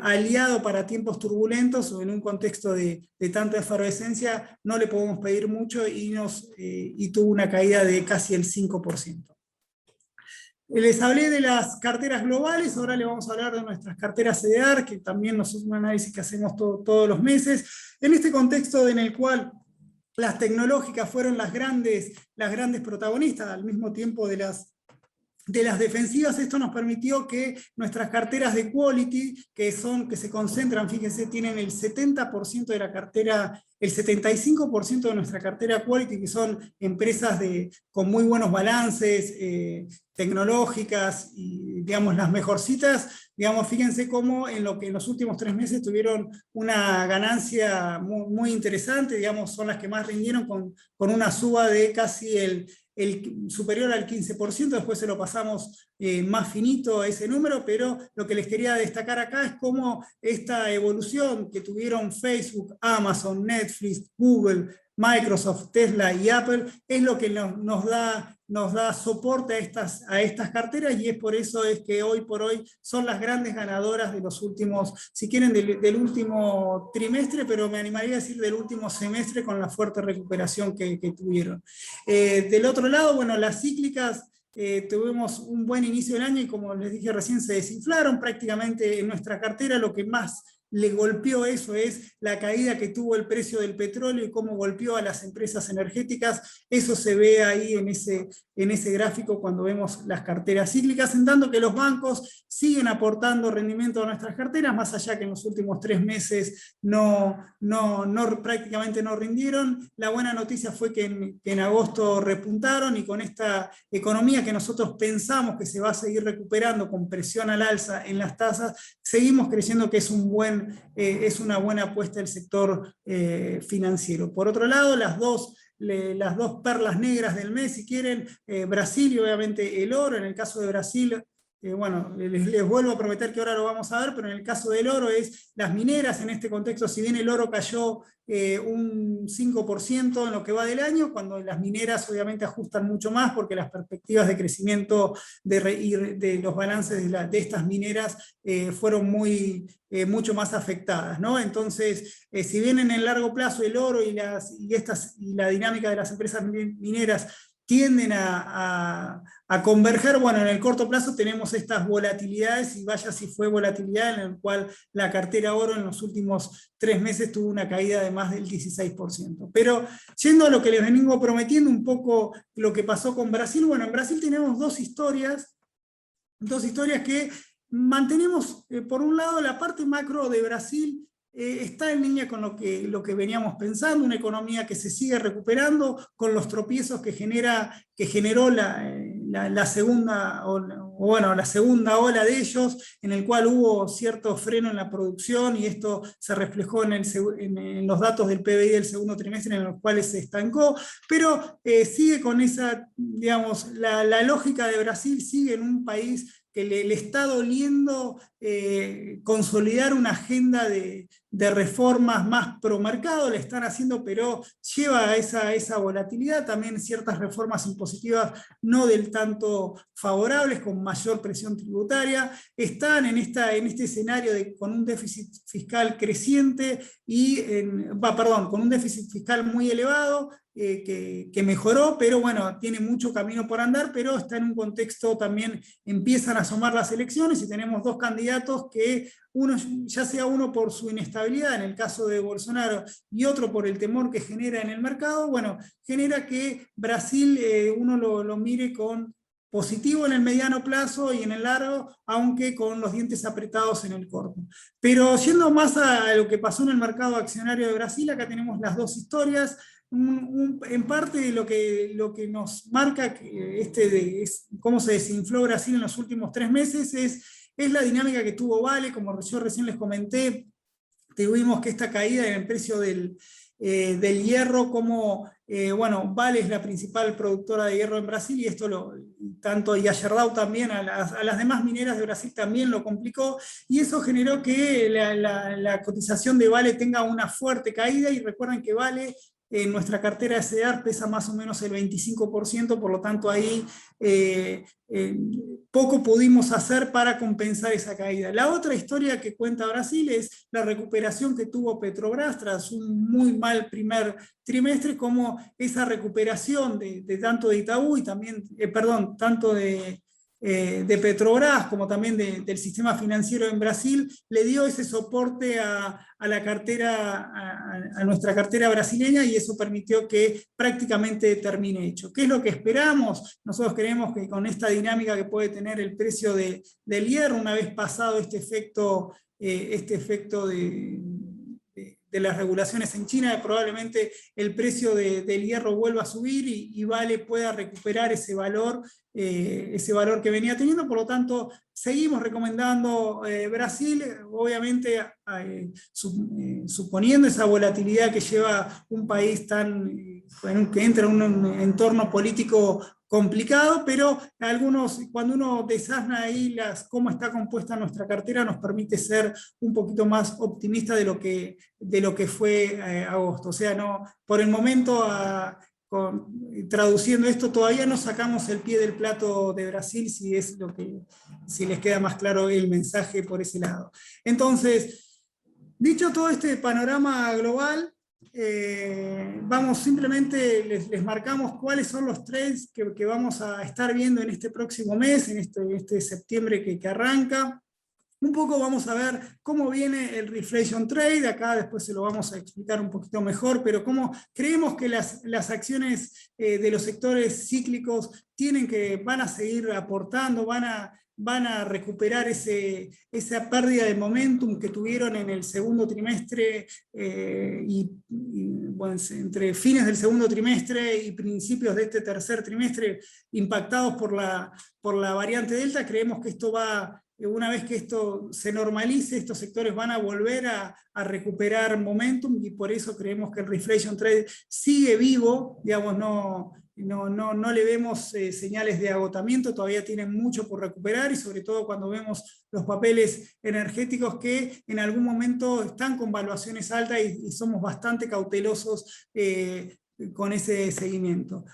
aliado para tiempos turbulentos, o en un contexto de tanta efervescencia, no le podemos pedir mucho y tuvo una caída de casi el 5%. Les hablé de las carteras globales, ahora le vamos a hablar de nuestras carteras CDR, que también es un análisis que hacemos todos los meses, en este contexto en el cual las tecnológicas fueron las grandes protagonistas, al mismo tiempo de las defensivas. Esto nos permitió que nuestras carteras de quality, que se concentran, fíjense, tienen el 70% de la cartera, el 75% de nuestra cartera quality, que son empresas con muy buenos balances, tecnológicas y, digamos, las mejorcitas. Digamos, fíjense cómo en los últimos 3 meses tuvieron una ganancia muy interesante, digamos, son las que más rindieron con una suba de casi el superior al 15%, después se lo pasamos más finito a ese número, pero lo que les quería destacar acá es cómo esta evolución que tuvieron Facebook, Amazon, Netflix, Google, Microsoft, Tesla y Apple es lo que nos da soporte a estas carteras, y es por eso es que hoy por hoy son las grandes ganadoras de los últimos, si quieren, del último trimestre, pero me animaría a decir del último semestre, con la fuerte recuperación que tuvieron. Del otro lado, bueno, las cíclicas, tuvimos un buen inicio del año y, como les dije recién, se desinflaron prácticamente en nuestra cartera. Lo que más le golpeó eso es la caída que tuvo el precio del petróleo y cómo golpeó a las empresas energéticas. Eso se ve ahí en ese gráfico cuando vemos las carteras cíclicas, en tanto que los bancos siguen aportando rendimiento a nuestras carteras, más allá que en los últimos 3 meses prácticamente no rindieron. La buena noticia fue que en agosto repuntaron, y con esta economía que nosotros pensamos que se va a seguir recuperando con presión al alza en las tasas, seguimos creyendo que es una buena apuesta del sector financiero. Por otro lado, las dos perlas negras del mes, si quieren, Brasil y obviamente el oro. En el caso de Brasil, bueno, les vuelvo a prometer que ahora lo vamos a ver, pero en el caso del oro es las mineras. En este contexto, si bien el oro cayó un 5% en lo que va del año, cuando las mineras obviamente ajustan mucho más, porque las perspectivas de crecimiento de los balances de estas mineras fueron mucho más afectadas, ¿no? Entonces, si bien en el largo plazo el oro y la dinámica de las empresas mineras tienden a converger, bueno, en el corto plazo tenemos estas volatilidades, y vaya si fue volatilidad en la cual la cartera oro en los últimos 3 meses tuvo una caída de más del 16%. Pero yendo a lo que les vengo prometiendo, un poco lo que pasó con Brasil, bueno, en Brasil tenemos dos historias que mantenemos. Por un lado, la parte macro de Brasil está en línea con lo que veníamos pensando, una economía que se sigue recuperando, con los tropiezos que generó la segunda ola de ellos, en el cual hubo cierto freno en la producción, y esto se reflejó en los datos del PBI del segundo trimestre, en los cuales se estancó, pero sigue con esa, digamos, la lógica de Brasil sigue en un país que le está doliendo consolidar una agenda de reformas más pro mercado. Le están haciendo, pero lleva a esa volatilidad, también ciertas reformas impositivas no del tanto favorables, con mayor presión tributaria. Están en este escenario con un déficit fiscal creciente con un déficit fiscal muy elevado, que mejoró, pero bueno, tiene mucho camino por andar, pero está en un contexto también, empiezan a asomar las elecciones, y tenemos dos candidatos que ya sea uno por su inestabilidad, en el caso de Bolsonaro, y otro por el temor que genera en el mercado, bueno, genera que Brasil uno lo mire con positivo en el mediano plazo y en el largo, aunque con los dientes apretados en el corto. Pero yendo más a lo que pasó en el mercado accionario de Brasil, acá tenemos las dos historias. En parte lo que nos marca cómo se desinfló Brasil en los últimos 3 meses es la dinámica que tuvo Vale. Como yo recién les comenté, tuvimos que esta caída en el precio del del hierro, como bueno, Vale es la principal productora de hierro en Brasil, y esto tanto y Gerdau también, a las demás mineras de Brasil también lo complicó, y eso generó que la cotización de Vale tenga una fuerte caída. Y recuerden que Vale en nuestra cartera de CEDAR pesa más o menos el 25%, por lo tanto ahí poco pudimos hacer para compensar esa caída. La otra historia que cuenta Brasil es la recuperación que tuvo Petrobras tras un muy mal primer trimestre, como esa recuperación de tanto de Itaú y también, perdón, tanto de Petrobras como también del sistema financiero en Brasil, le dio ese soporte a la cartera, a nuestra cartera brasileña, y eso permitió que prácticamente termine hecho. ¿Qué es lo que esperamos? Nosotros creemos que con esta dinámica que puede tener el precio del hierro, una vez pasado este efecto de las regulaciones en China, probablemente el precio del hierro vuelva a subir y Vale pueda recuperar ese valor que venía teniendo. Por lo tanto, seguimos recomendando Brasil, obviamente suponiendo esa volatilidad que lleva un país que entra en un entorno político complicado, pero cuando uno desasna ahí cómo está compuesta nuestra cartera, nos permite ser un poquito más optimista de lo que fue agosto. O sea, no, por el momento, traduciendo esto, todavía no sacamos el pie del plato de Brasil, si les queda más claro el mensaje por ese lado. Entonces, dicho todo este panorama global, simplemente les marcamos cuáles son los trends que vamos a estar viendo en este próximo mes, en este septiembre que arranca. Un poco vamos a ver cómo viene el reflation trade, acá después se lo vamos a explicar un poquito mejor, pero cómo creemos que las acciones de los sectores cíclicos van a seguir aportando, van a recuperar esa pérdida de momentum que tuvieron en el segundo trimestre bueno, entre fines del segundo trimestre y principios de este tercer trimestre, impactados por la variante Delta. Creemos que una vez que esto se normalice, estos sectores van a volver a recuperar momentum, y por eso creemos que el reflation trade sigue vivo, digamos, no le vemos señales de agotamiento, todavía tienen mucho por recuperar, y sobre todo cuando vemos los papeles energéticos que en algún momento están con valuaciones altas, y somos bastante cautelosos con ese seguimiento.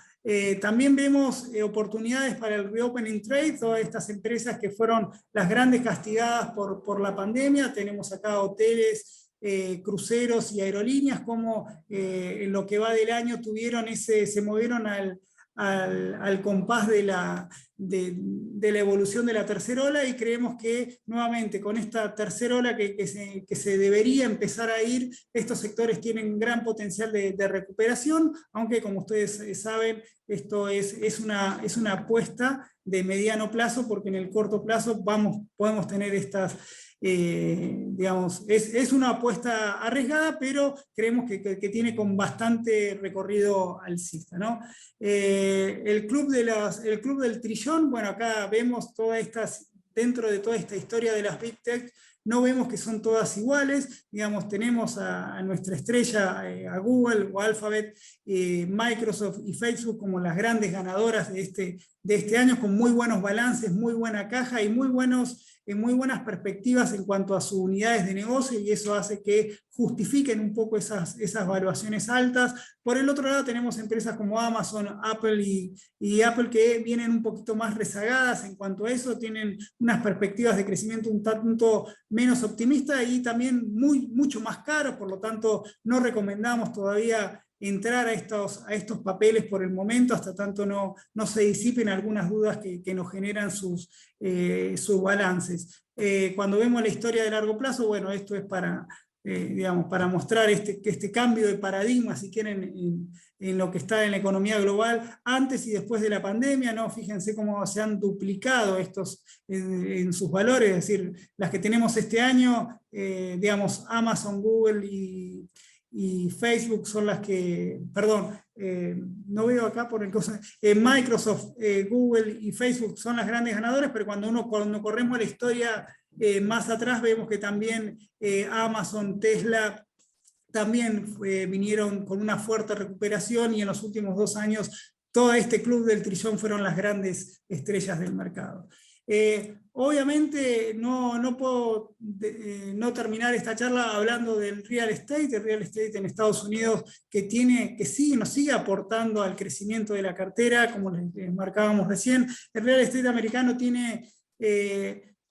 También vemos oportunidades para el reopening trade, todas estas empresas que fueron las grandes castigadas por la pandemia. Tenemos acá hoteles, cruceros y aerolíneas, como en lo que va del año se movieron al compás de la evolución de la tercera ola, y creemos que nuevamente con esta tercera ola que se debería empezar a ir, estos sectores tienen gran potencial de recuperación, aunque como ustedes saben, esto es una apuesta de mediano plazo, porque en el corto plazo podemos tener digamos, es una apuesta arriesgada, pero creemos que tiene con bastante recorrido alcista, ¿no? El club del trillón, bueno, acá vemos dentro de toda esta historia de las Big Tech, no vemos que son todas iguales. Digamos, tenemos a nuestra estrella, a Google o Alphabet, Microsoft y Facebook como las grandes ganadoras de este año, con muy buenos balances, muy buena caja y muy buenas perspectivas en cuanto a sus unidades de negocio, y eso hace que justifiquen un poco esas valuaciones altas. Por el otro lado tenemos empresas como Amazon, Apple y Apple, que vienen un poquito más rezagadas en cuanto a eso, tienen unas perspectivas de crecimiento un tanto menos optimistas y también mucho más caros. Por lo tanto, no recomendamos todavía entrar a estos papeles por el momento, hasta tanto no se disipen algunas dudas que nos generan sus balances. Cuando vemos la historia de largo plazo, bueno, esto es para mostrar este cambio de paradigma, si quieren, en lo que está en la economía global antes y después de la pandemia, ¿no? Fíjense cómo se han duplicado estos en sus valores, es decir, las que tenemos este año, digamos, Amazon, Google y Facebook son las que, perdón, no veo acá por el cosa, Microsoft, Google y Facebook son las grandes ganadoras, pero cuando corremos la historia más atrás, vemos que también Amazon, Tesla, también vinieron con una fuerte recuperación, y en los últimos 2 años todo este club del trillón fueron las grandes estrellas del mercado. Obviamente no puedo no terminar esta charla hablando del real estate. El real estate en Estados Unidos nos sigue aportando al crecimiento de la cartera, como les marcábamos recién. El real estate americano tiene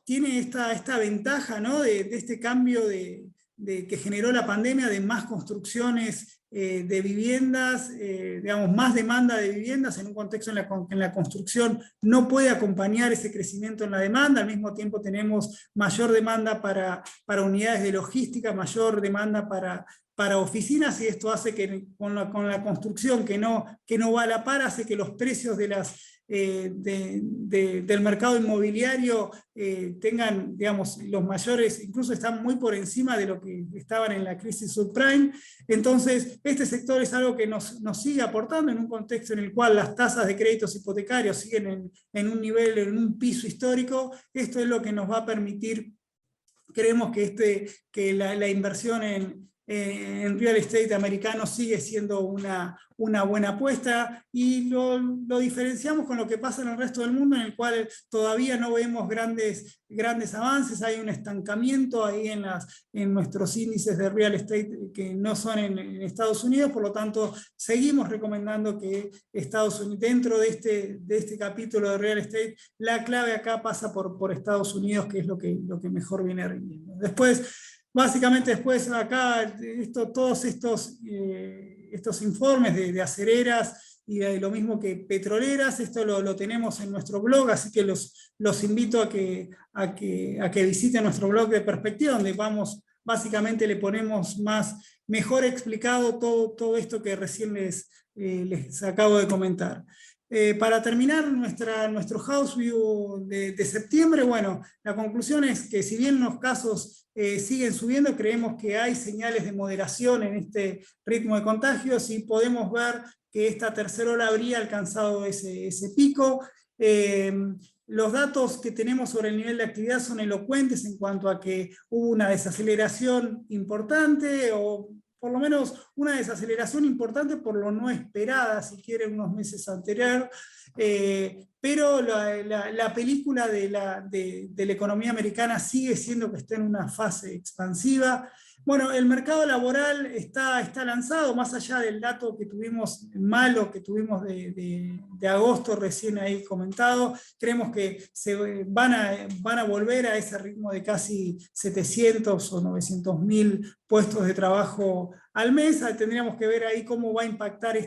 esta ventaja, ¿no?, de este cambio que generó la pandemia, de más construcciones de viviendas, digamos, más demanda de viviendas en un contexto en la construcción no puede acompañar ese crecimiento en la demanda. Al mismo tiempo tenemos mayor demanda para unidades de logística, mayor demanda para oficinas, y esto hace que con la construcción que no va a la par, hace que los precios del mercado inmobiliario tengan, digamos, los mayores, incluso están muy por encima de lo que estaban en la crisis subprime. Entonces, este sector es algo que nos sigue aportando en un contexto en el cual las tasas de créditos hipotecarios siguen en un nivel, en un piso histórico. Esto es lo que nos va a permitir, creemos que la inversión en real estate americano sigue siendo una buena apuesta, y lo diferenciamos con lo que pasa en el resto del mundo, en el cual todavía no vemos grandes avances. Hay un estancamiento ahí en nuestros índices de real estate que no son en Estados Unidos. Por lo tanto, seguimos recomendando que Estados Unidos, dentro de este capítulo de real estate, la clave acá pasa por Estados Unidos, que es lo que mejor viene rindiendo. Básicamente después acá, todos estos informes de acereras y lo mismo que petroleras, esto lo tenemos en nuestro blog, así que los invito a que visiten nuestro blog de Perspectiva, donde básicamente le ponemos mejor explicado todo esto que recién les acabo de comentar. Para terminar nuestro House View de septiembre, bueno, la conclusión es que si bien los casos siguen subiendo, creemos que hay señales de moderación en este ritmo de contagios, y podemos ver que esta tercera ola habría alcanzado ese pico. Los datos que tenemos sobre el nivel de actividad son elocuentes en cuanto a que hubo una desaceleración importante, o por lo menos una desaceleración importante por lo no esperada, si quieren, unos meses anterior, pero la película de la economía americana sigue siendo que está en una fase expansiva. Bueno, el mercado laboral está lanzado, más allá del dato que tuvimos malo, que tuvimos de agosto recién ahí comentado. Creemos que van a volver a ese ritmo de casi 700 o 900.000 puestos de trabajo al mes. Tendríamos que ver ahí cómo va a impactar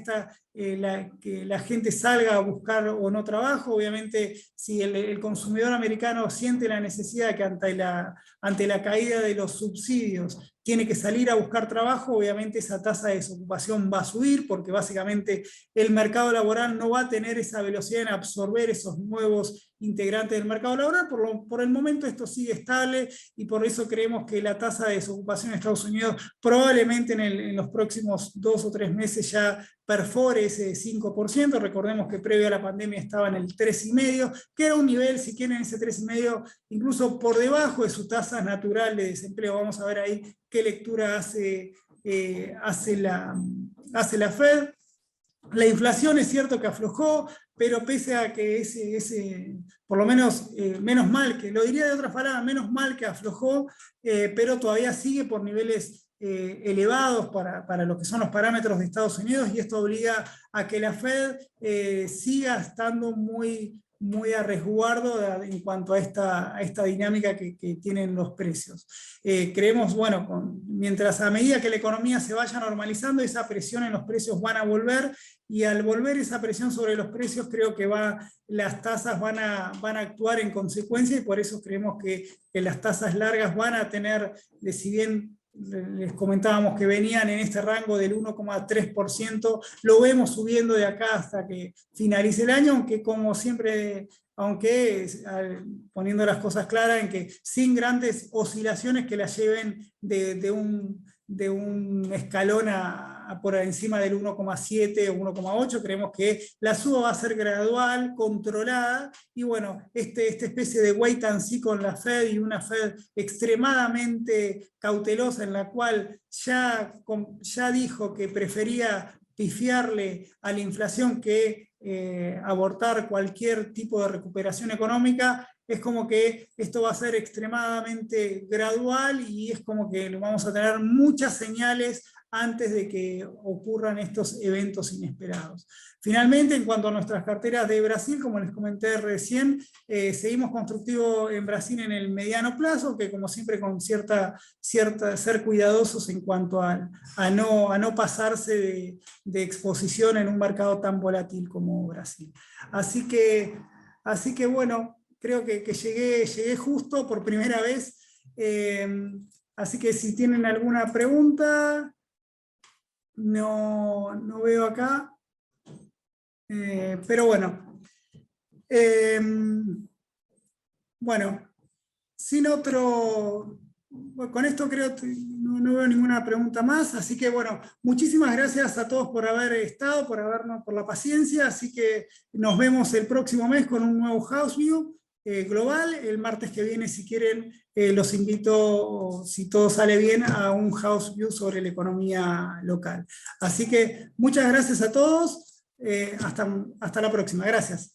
que la gente salga a buscar o no trabajo. Obviamente, si el consumidor americano siente la necesidad que ante la caída de los subsidios tiene que salir a buscar trabajo, obviamente esa tasa de desocupación va a subir, porque básicamente el mercado laboral no va a tener esa velocidad en absorber esos nuevos integrantes del mercado laboral. Por el momento esto sigue estable, y por eso creemos que la tasa de desocupación en Estados Unidos probablemente en los próximos 2 o 3 meses ya perfore ese 5%. Recordemos que previo a la pandemia estaba en el 3,5%, que era un nivel, si quieren, ese 3,5%, incluso por debajo de su tasa natural de desempleo. Vamos a ver ahí qué lectura hace la Fed. La inflación es cierto que aflojó, pero pese a que por lo menos, menos mal, que lo diría de otra palabra, menos mal que aflojó, pero todavía sigue por niveles elevados para lo que son los parámetros de Estados Unidos, y esto obliga a que la Fed siga estando muy a resguardo en cuanto a esta dinámica que tienen los precios. Creemos, bueno, mientras a medida que la economía se vaya normalizando, esa presión en los precios van a volver, y al volver esa presión sobre los precios, creo que las tasas van a actuar en consecuencia, y por eso creemos que las tasas largas van a tener, si bien les comentábamos que venían en este rango del 1,3%, lo vemos subiendo de acá hasta que finalice el año, aunque como siempre, poniendo las cosas claras, en que sin grandes oscilaciones que las lleven de un escalón por encima del 1,7 o 1,8, creemos que la suba va a ser gradual, controlada, y bueno, esta especie de wait and see con la Fed, y una Fed extremadamente cautelosa, en la cual ya dijo que prefería pifiarle a la inflación que abortar cualquier tipo de recuperación económica. Es como que esto va a ser extremadamente gradual, y es como que vamos a tener muchas señales antes de que ocurran estos eventos inesperados. Finalmente, en cuanto a nuestras carteras de Brasil, como les comenté recién, seguimos constructivos en Brasil en el mediano plazo, que como siempre con ser cuidadosos en cuanto a no pasarse de exposición en un mercado tan volátil como Brasil. Así que bueno, creo que llegué justo por primera vez. Así que si tienen alguna pregunta, no veo acá. Pero bueno. Bueno, sin otro... Bueno, con esto creo que no veo ninguna pregunta más, así que bueno, muchísimas gracias a todos por haber estado, por la paciencia, así que nos vemos el próximo mes con un nuevo House View global. El martes que viene, si quieren, los invito, si todo sale bien, a un House View sobre la economía local. Así que muchas gracias a todos, hasta la próxima, gracias.